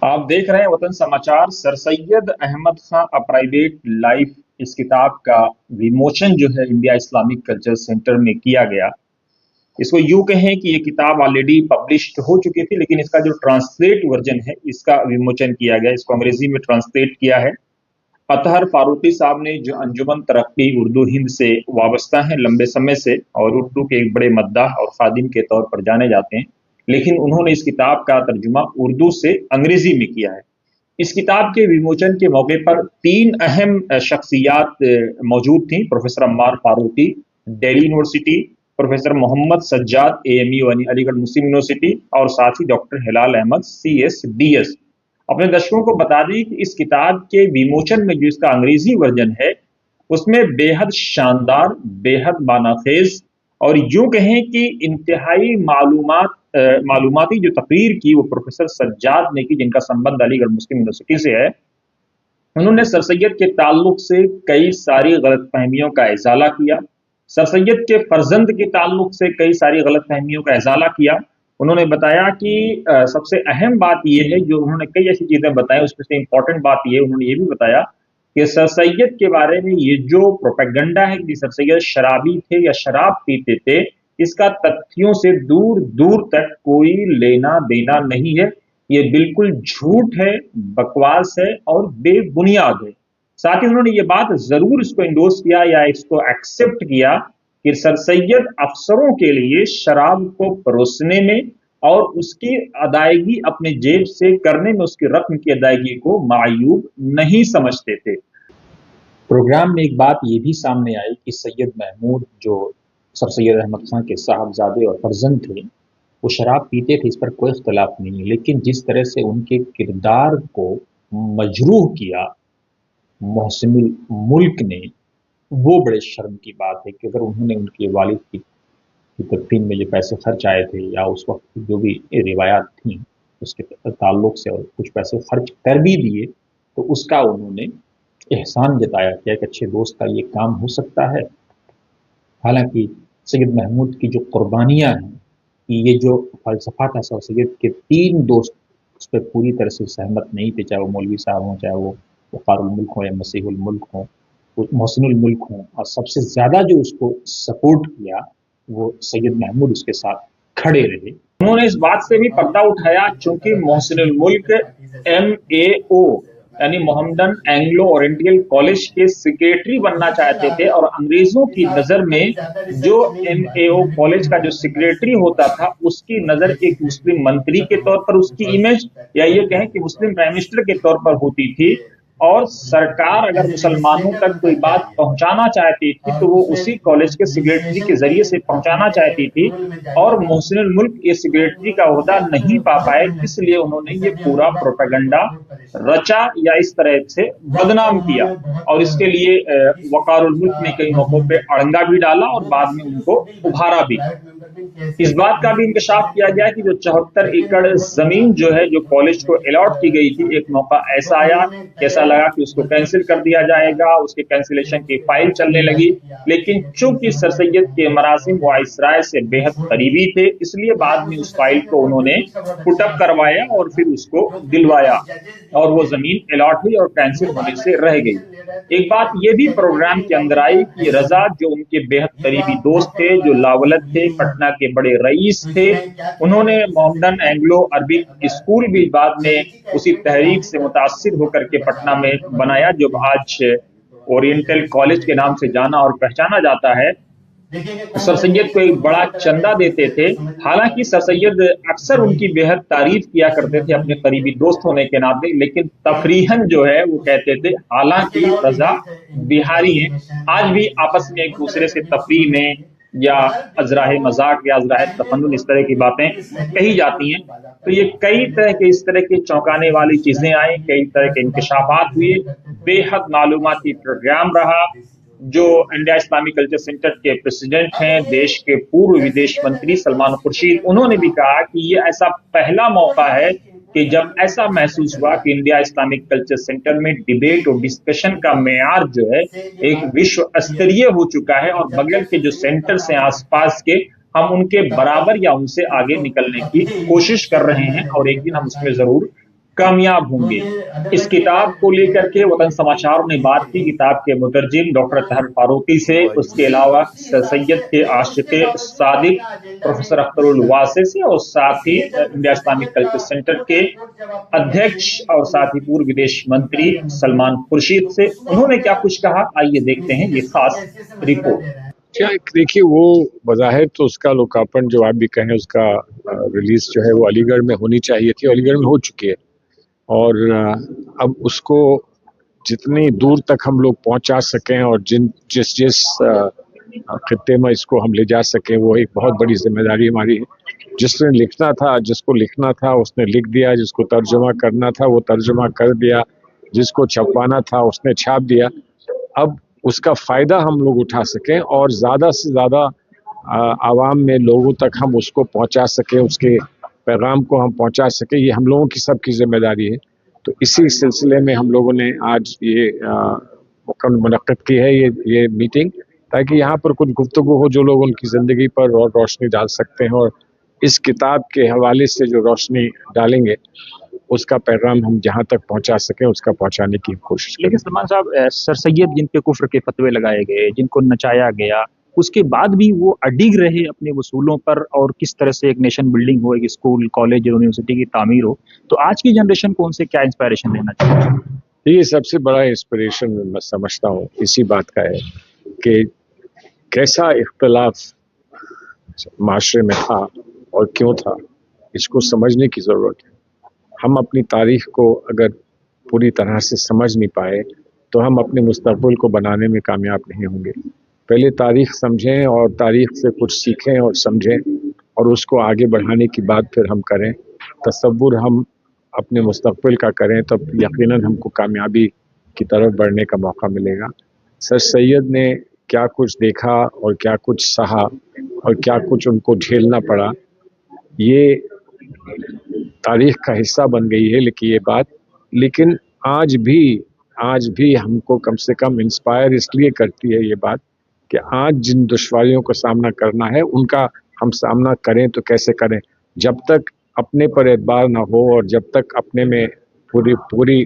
आप देख रहे हैं वतन समाचार। Sir Syed Ahmad Khan a private life, इस किताब का विमोचन जो है इंडिया इस्लामिक कल्चर सेंटर में किया गया। इसको यूं कहें कि ये किताब ऑलरेडी पब्लिश्ड हो चुकी थी, लेकिन इसका जो ट्रांसलेट वर्जन है इसका विमोचन किया गया। इसको अंग्रेजी में ट्रांसलेट किया है। अतहर फारूकी साहब ने, जो अंजुमन तरक्की उर्दू हिंद से वाबस्ता हैं लंबे समय से और उर्दू के एक बड़े मद्दाह और खादिम के तौर पर जाने जाते हैं, लेकिन उन्होंने इस किताब का तर्जुमा उर्दू से अंग्रेजी में किया है। इस किताब के विमोचन के मौके पर तीन अहम शख्सियात मौजूद थीं। Professor Ammar Farooqui, Delhi university, professor Mohammad Sajjad, AMU यानी अलीगढ़ मुस्लिम यूनिवर्सिटी, और साथ ही डॉक्टर हिलाल अहमद, CSDS। अपने दर्शकों को बता दें कि इस किताब के विमोचन में जो इसका अंग्रेजी वर्जन है उसमें बेहद शानदार, बेहद मानाखेज और यूं कहें कि इंतहाई मालूमाती जो तकरीर की वो प्रोफेसर सज्जाद ने की, जिनका संबंध अलीगढ़ मुस्लिम यूनिवर्सिटी से है। उन्होंने सर सैयद के ताल्लुक से कई सारी गलतफहमियों का इजाला किया। सर सैयद के फर्जंद के ताल्लुक से कई सारी गलतफहमियों का इजाला किया। उन्होंने बताया कि सबसे अहम बात यह है, जो उन्होंने कई ऐसी चीजें बताई, उसमें से इंपॉर्टेंट बात यह, उन्होंने ये भी बताया कि सर सैयद के बारे में ये जो प्रोपेगेंडा है कि सर सैयद शराबी थे या शराब पीते थे, इसका तथ्यों से दूर दूर तक कोई लेना देना नहीं है। ये बिल्कुल झूठ है, बकवास है और बेबुनियाद है। साथ ही उन्होंने ये बात जरूर इसको इंडोर्स किया या इसको एक्सेप्ट किया कि सर सैयद अफसरों के लिए शराब को परोसने में और उसकी अदायगी अपने जेब से करने में, उसकी रकम की अदायगी को मायूब नहीं समझते थे। प्रोग्राम में एक बात ये भी सामने आई कि सैयद महमूद, जो सर सैयद अहमद खां के साहबजादे और फर्जंद थे, वो शराब पीते थे, इस पर कोई इख्तलाफ नहीं, लेकिन जिस तरह से उनके किरदार को मजरूह किया मोहसिनुल मुल्क ने, वो बड़े शर्म की बात है कि अगर उन्होंने उनके वालिद की तदफीन में जो पैसे खर्च आए थे या उस वक्त जो भी रिवायात थी उसके ताल्लुक से, और कुछ पैसे खर्च कर भी दिए, तो उसका उन्होंने एहसान जताया कि एक अच्छे दोस्त का ये काम हो सकता है। हालांकि सैयद महमूद की जो कुर्बानियाँ हैं, ये जो फलसफा था, सर सैयद के तीन दोस्त उस पर पूरी तरह से सहमत नहीं थे, चाहे वो मौलवी साहब हों, चाहे वो वक़ारुल मुल्क हों या मसीहुल मुल्क हों, मोहसिनुल मुल्क हों, और सबसे ज़्यादा जो उसको सपोर्ट किया वो सैयद महमूद उसके साथ खड़े रहे। उन्होंने इस बात से भी पर्दा उठाया, चूंकि मोहसिनुल मुल्क MAO यानी मोहम्मदन एंग्लो ओरिएंटल कॉलेज के सेक्रेटरी बनना चाहते थे, और अंग्रेजों की नजर में जो MAO कॉलेज का जो सेक्रेटरी होता था, उसकी नजर एक मुस्लिम मंत्री के तौर पर, उसकी इमेज या ये कहें कि मुस्लिम प्राइम मिनिस्टर के तौर पर होती थी। और सरकार अगर मुसलमानों तक कोई बात पहुंचाना चाहती थी तो वो उसी कॉलेज के सेक्रेटरी के जरिए से पहुंचाना चाहती थी, और मोहसिनुल मुल्क ये सेक्रेटरी का ओहदा नहीं पा पाए, इसलिए उन्होंने ये पूरा प्रोपेगेंडा रचा या इस तरह से बदनाम किया, और इसके लिए वक़ारुल मुल्क ने कई मौकों पे अड़ंगा भी डाला और बाद में उनको उभारा भी। इस बात का भी इंकशाफ किया गया कि जो 74 एकड़ जमीन जो है, जो कॉलेज को अलॉट की गई थी, एक मौका ऐसा आया, ऐसा लगा कि उसको कैंसिल कर दिया जाएगा, उसके कैंसिलेशन की फाइल चलने लगी, लेकिन चूंकि सर सैयद के मरासिम वाइसराय से बेहद करीबी थे, इसलिए बाद में उस फाइल को उन्होंने पुटअप करवाया और फिर उसको दिलवाया, और वो जमीन अलॉट हुई और कैंसिल होने से रह गई। एक बात ये भी प्रोग्राम के अंदर आई कि रजा, जो उनके बेहद करीबी दोस्त थे, जो लावलत थे, पटना के बड़े रईस थे, उन्होंने मोहम्मदन एंग्लो अरबिक स्कूल भी बाद में उसी तहरीक से मुतासिर होकर के पटना में बनाया, जो आज ओरिएंटल कॉलेज के नाम से जाना और पहचाना जाता है। सर सैयद को एक बड़ा चंदा देते थे। हालांकि सर सैयद अक्सर उनकी बेहद तारीफ किया करते थे अपने करीबी दोस्त होने के नाते, लेकिन तफरीहन जो है वो कहते थे, हालांकि रजा बिहारी हैं, आज भी आपस में एक दूसरे से तफरीह में या अजराह मजाक या अजराह तफन्नुन इस तरह की बातें कही जाती हैं। तो ये कई तरह के इस तरह के चौंकाने वाली चीजें आई, कई तरह के इंकशाफात हुए, बेहद मालूमाती प्रोग्राम रहा। जो इंडिया इस्लामिक कल्चर सेंटर के प्रेसिडेंट हैं, देश के पूर्व विदेश मंत्री सलमान खुर्शीद, उन्होंने भी कहा कि ये ऐसा पहला मौका है कि जब ऐसा महसूस हुआ कि इंडिया इस्लामिक कल्चर सेंटर में डिबेट और डिस्कशन का मेयार जो है एक विश्व स्तरीय हो चुका है, और बगल के जो सेंटर्स हैं आसपास के, हम उनके बराबर या उनसे आगे निकलने की कोशिश कर रहे हैं, और एक दिन हम उसमें जरूर कामयाब होंगे। इस किताब को लेकर के वतन समाचार ने बात की किताब के मुतरजिम डॉक्टर तहर फारूकी से, उसके अलावा सर सैयद के आशिक़े सादिक प्रोफेसर अख्तरुल वासे से, और साथ ही इंडिया इस्लामिक कल्चर सेंटर के अध्यक्ष और साथ ही पूर्व विदेश मंत्री सलमान खुर्शीद से। उन्होंने क्या कुछ कहा, आइए देखते हैं ये खास रिपोर्ट। क्या देखिए, वो बज़ाहिर तो उसका लोकार्पण जो आप भी कहें उसका रिलीज जो है वो अलीगढ़ में होनी चाहिए थी, अलीगढ़ में हो चुकी है। और अब उसको जितनी दूर तक हम लोग पहुंचा सकें और जिस जिस खित्ते में इसको हम ले जा सकें, वो एक बहुत बड़ी जिम्मेदारी हमारी है। जिसने लिखना था, जिसको लिखना था उसने लिख दिया, जिसको तर्जुमा करना था वो तर्जुमा कर दिया, जिसको छपवाना था उसने छाप दिया। अब उसका फ़ायदा हम लोग उठा सकें और ज़्यादा से ज़्यादा आवाम में लोगों तक हम उसको पहुंचा सकें, उसके पैगाम को हम पहुंचा सकें, ये हम लोगों की सबकी जिम्मेदारी है। तो इसी सिलसिले में हम लोगों ने आज ये मुनक्किद की है ये मीटिंग, ताकि यहाँ पर कुछ गुफ्तगू हो जो लोग उनकी ज़िंदगी पर और रोशनी डाल सकते हैं, और इस किताब के हवाले से जो रोशनी डालेंगे उसका पैगाम हम जहाँ तक पहुँचा सकें उसका पहुँचाने की कोशिश करें। लेकिन सलमान साहब, सर सैयद जिन पे कुफ्र के फतवे लगाए गए, जिनको नचाया गया, उसके बाद भी वो अडिग रहे अपने वसूलों पर, और किस तरह से एक नेशन बिल्डिंग हो, एक स्कूल, कॉलेज, यूनिवर्सिटी की तामीर हो, तो आज की जनरेशन को उनसे क्या इंस्पायरेशन लेना चाहिए? ये सबसे बड़ा इंस्पिरेशन मैं समझता हूँ इसी बात का है कि कैसा इख्तलाफ माशरे में था और क्यों था, इसको समझने की ज़रूरत है। हम अपनी तारीख को अगर पूरी तरह से समझ नहीं पाए तो हम अपने मुस्तक़बिल को बनाने में कामयाब नहीं होंगे। पहले तारीख समझें और तारीख से कुछ सीखें और समझें, और उसको आगे बढ़ाने की बात फिर हम करें। तसव्वुर हम अपने मुस्तक़बिल का करें तब यकीनन हमको कामयाबी की तरफ बढ़ने का मौका मिलेगा। सर सैयद ने क्या कुछ देखा और क्या कुछ सहा और क्या कुछ उनको झेलना पड़ा, ये तारीख का हिस्सा बन गई है लेकिन ये बात, लेकिन आज भी हमको कम से कम इंस्पायर इसलिए करती है ये बात कि आज जिन दुश्वारियों का सामना करना है उनका हम सामना करें तो कैसे करें। जब तक अपने पर एतबार ना हो और जब तक अपने में पूरी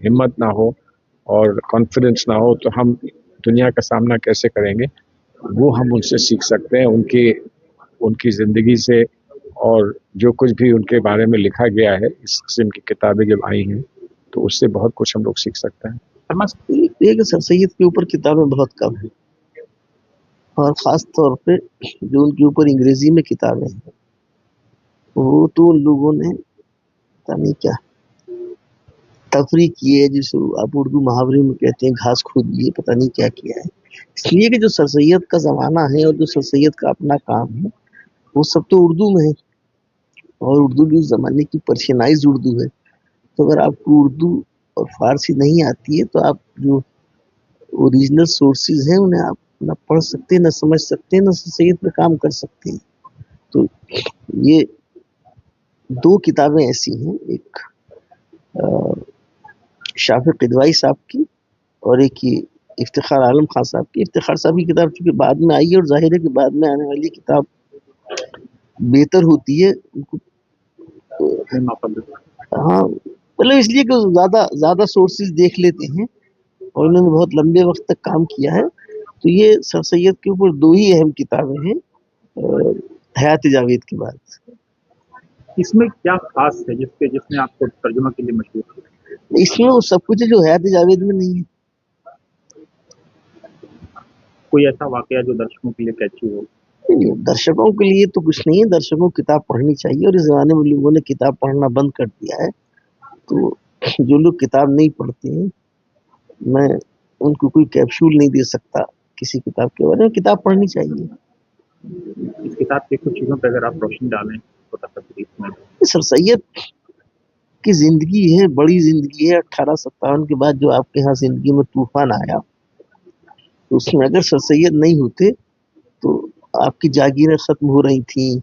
हिम्मत ना हो और कॉन्फिडेंस ना हो तो हम दुनिया का सामना कैसे करेंगे, वो हम उनसे सीख सकते हैं, उनकी ज़िंदगी से, और जो कुछ भी उनके बारे में लिखा गया है इस किस्म की किताबें जब आई हैं तो उससे बहुत कुछ हम लोग सीख सकते हैं। एक सर सैयद के ऊपर किताबें बहुत कम हैं, और ख़ास तौर पे जो उनके ऊपर अंग्रेज़ी में किताबें हैं वो तो उन लोगों ने पता नहीं क्या तफरीक की है, जिसे आप उर्दू मुहावरे में कहते हैं घास खोद लिए, पता नहीं क्या किया है। इसलिए कि जो सर सैयद का ज़माना है और जो सर सैयद का अपना काम है वो सब तो उर्दू में है, और उर्दू भी उस ज़माने की पर्शियनाइज्ड उर्दू है। तो अगर आपको उर्दू और फ़ारसी नहीं आती है तो आप जो ओरिजिनल सोर्सेज हैं उन्हें आप ना पढ़ सकते, ना समझ सकते, ना सर सैयद पे काम कर सकते हैं। तो ये दो किताबें ऐसी हैं, एक शाफिक किदवाई साहब की और एक ये इफ्तिखार आलम खान साहब की। इफ्तिखार साहब की किताब चूँकि बाद में आई है और ज़ाहिर है कि बाद में आने वाली किताब बेहतर होती है उनको, हाँ, मतलब इसलिए कि ज़्यादा सोर्सेज देख लेते हैं और उन्होंने बहुत लंबे वक्त तक काम किया है। तो ये सर सैयद के ऊपर दो ही अहम किताबें हैं हयात जावेद के बाद। इसमें क्या खास है जिसमें आपको तर्जुमा के लिए मशहूर है? इसमें वो सब कुछ है जो हयात जावेद में नहीं है। कोई ऐसा वाकया जो दर्शकों के लिए कैची हो? नहीं, दर्शकों के लिए तो कुछ नहीं है, दर्शकों को किताब पढ़नी चाहिए, और इस ज़माने में लोगों ने किताब पढ़ना बंद कर दिया है। तो जो लोग किताब नहीं पढ़ते हैं, मैं उनको कोई कैप्सूल नहीं दे सकता किसी किताब के बारे में। किताब पढ़नी चाहिए। इस किताब की कुछ चीज़ों पर अगर आप रोशनी डालें तो सर सैयद की ज़िंदगी है, बड़ी ज़िंदगी है। 1857 के बाद जो आपके यहाँ ज़िंदगी में तूफान आया, तो उसमें अगर सर सैयद नहीं होते तो आपकी जागीरें ख़त्म हो रही थी,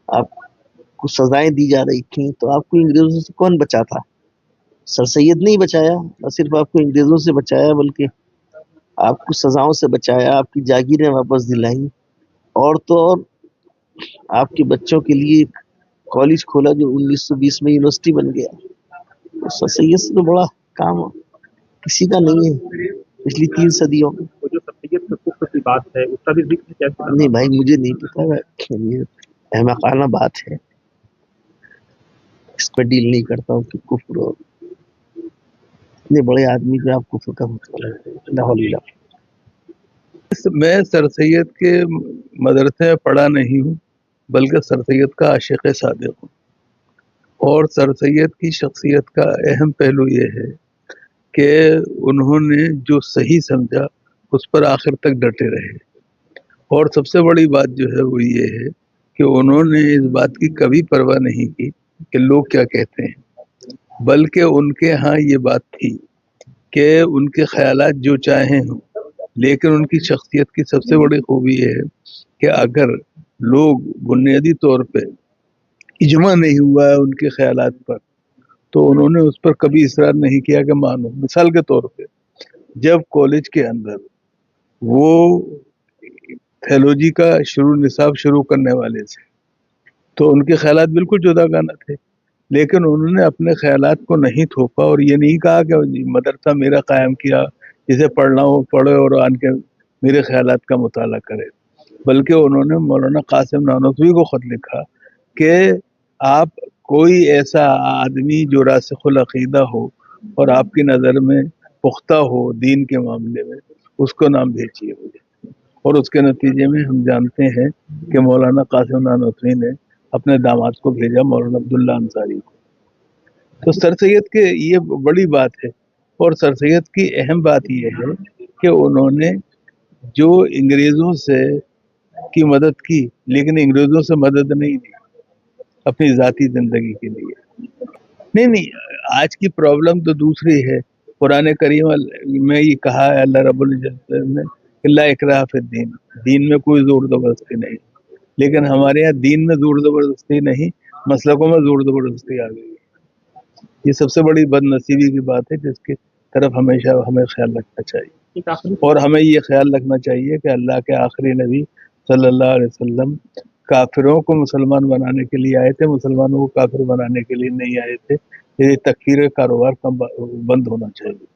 आपको सजाएं दी जा रही थी, तो आपको अंग्रेज़ों से कौन बचाता? सर सैयद नहीं बचाया, न सिर्फ आपको अंग्रेज़ों से बचाया बल्कि आपको सजाओं से बचाया, आपकी जागीरें वापस दिलाई, और तो और आपके बच्चों के लिए कॉलेज खोला जो 1920 में यूनिवर्सिटी बन गया। सर सैयद से तो बड़ा काम किसी का नहीं है पिछली 3 सदियों में। वो जो सैयद के कुफ्र की बात है उसका भी जिक्र कैसे नहीं भाई मुझे नहीं पता, ये अहमकाना बात है, इस पर डील नहीं करता हूँ कि कुफ्र और इतने बड़े आदमी पे आप कुफ्र का मतलब मैं सर सैयद के मदरसे में पढ़ा नहीं हूँ, बल्कि सर सैयद का आशिक़ सादिक़ हूँ। और सर सैयद की शख्सियत का अहम पहलू ये है कि उन्होंने जो सही समझा उस पर आखिर तक डटे रहे। और सबसे बड़ी बात जो है वो ये है कि उन्होंने इस बात की कभी परवाह नहीं की कि लोग क्या कहते हैं, बल्कि उनके यहाँ ये बात थी कि उनके ख्यालात जो चाहें हों, लेकिन उनकी शख्सियत की सबसे बड़ी खूबी ये है कि अगर लोग बुनियादी तौर पे इजमा नहीं हुआ है उनके ख्यालात पर, तो उन्होंने उस पर कभी इसरार नहीं किया कि मानो। मिसाल के तौर पे जब कॉलेज के अंदर वो थियोलॉजी का निसाब शुरू करने वाले थे, तो उनके ख्यालात बिल्कुल जुदागाना थे, लेकिन उन्होंने अपने ख्यालात को नहीं थोपा और ये नहीं कहा कि मदरसा मेरा कायम किया, जिसे पढ़ना हो पढ़े और आन के मेरे ख्यालात का मुताला करे, बल्कि उन्होंने मौलाना कासिम नानोतवी को ख़त लिखा कि आप कोई ऐसा आदमी जो रासिखुल अक़ीदा हो और आपकी नज़र में पुख्ता हो दीन के मामले में, उसको नाम भेजिए मुझे। और उसके नतीजे में हम जानते हैं कि मौलाना कासिम नानोतवी ने अपने दामाद को भेजा मौलाना अब्दुल्ला अंसारी को। तो सर सैयद के ये बड़ी बात है। और सर सैयद की अहम बात ये है कि उन्होंने जो अंग्रेज़ों से की मदद की, लेकिन अंग्रेज़ों से मदद नहीं ली अपनी ज़ाती ज़िंदगी के लिए। नहीं, आज की प्रॉब्लम तो दूसरी है। कुरान करीम में ये कहा है अल्लाह रब्बुल इज़्ज़त ने कि ला इकराह फिद्दीन, दीन में कोई ज़ोर ज़बरदस्ती नहीं। लेकिन हमारे यहाँ दीन में ज़ोर ज़बरदस्ती नहीं, मसलकों में ज़ोर ज़बरदस्ती आ गई। ये सबसे बड़ी बदनसीबी की बात है, जिसकी तरफ हमेशा हमें ख्याल रखना चाहिए। और हमें ये ख्याल रखना चाहिए कि अल्लाह के आखिरी नबी सल्लल्लाहु अलैहि वसल्लम काफिरों को मुसलमान बनाने के लिए आए थे, मुसलमानों को काफिर बनाने के लिए नहीं आए थे। ये तकफीर का कारोबार कम बंद होना चाहिए।